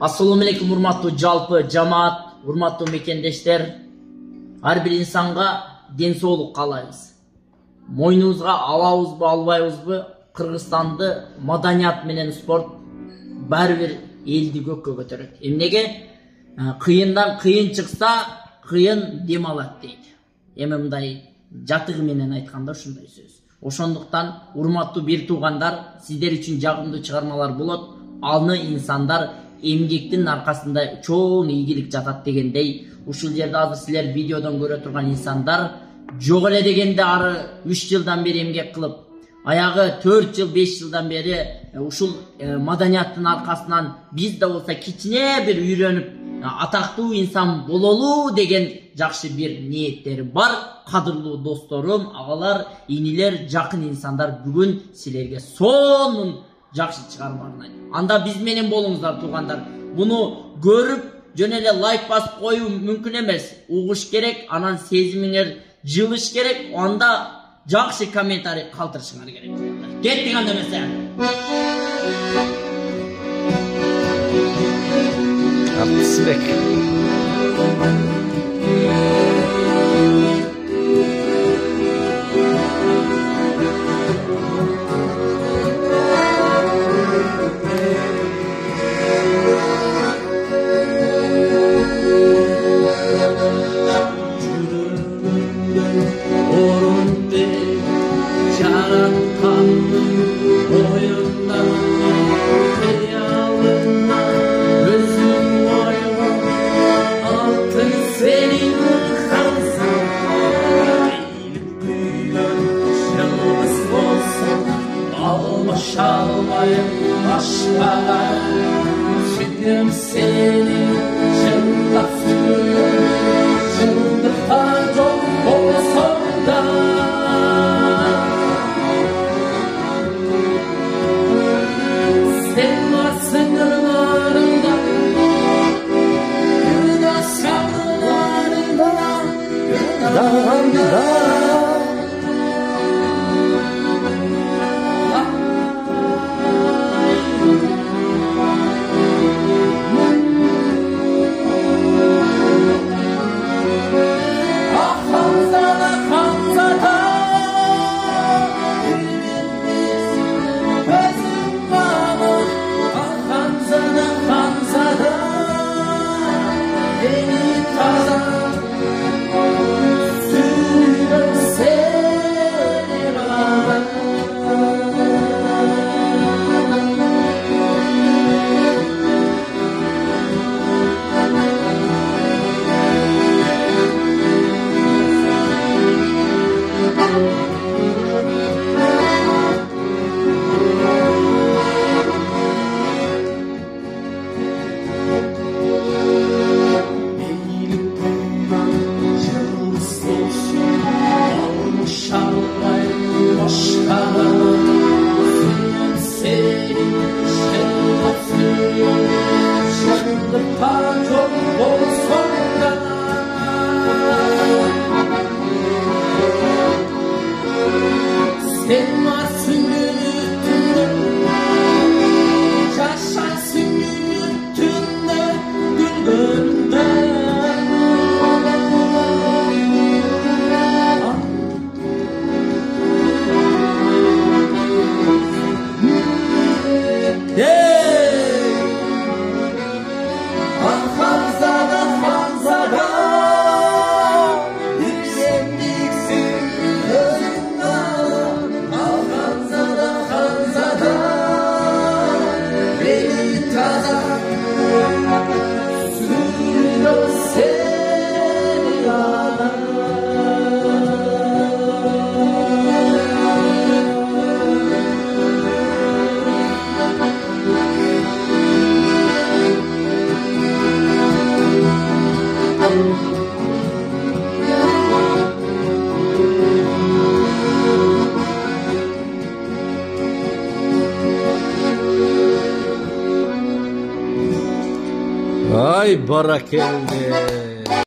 Assalamu alaikum урматтуу жалпы жамаат, урматтуу мекендештер. Ар бир инсанга ден соолук каалайбыз. Мойнубузга алабызбы, албайбызбы, Кыргызстанды маданият менен спорт баары бир элди көккө көтөрөт. Эмнеге? Кыйындан кыйын чыкса, кыйын дем алат дейт. Эми мындай жатыгы менен айтканда ушундай сөз. Ошондуктан урматтуу бир туугандар, сиздер үчүн жагымдуу чыгармалар болот. Аны инсандар эмгектин аркасында чоң ийгилик жатат дегендей, ушул жерде азыр силер видеодон көрө турган инсандар жок эле дегенде ары 3 жылдан бери эмгек кылып, аягы 4 жыл 5 жылдан бери ушул маданияттын аркасынан биз да болсо кичине бир үйрөнүп атактуу инсан бололу деген жакшы бир ниеттери бар. Кадырлуу досторум, агалар, инилер, жакын инсандар бүгүн силерге сонун жакшы чыгармаларын айтат. Анда биз менен болуңуздар туугандар. Буну көрүп, жөн эле лайк басып коюу мүмкүн эмес. Угуш керек, анан сезимиңер жылыш керек, анда жакшы комментарий калтырышыңар керек. Кеттик анда эмесе. Абдысбек. Şalmayım aşkına, sütüm seni çınlat sürüyorum, çındıktan çok olsam da. Sen varsın kırlarında, kırda şarlarında, kırda. Ay barakallah.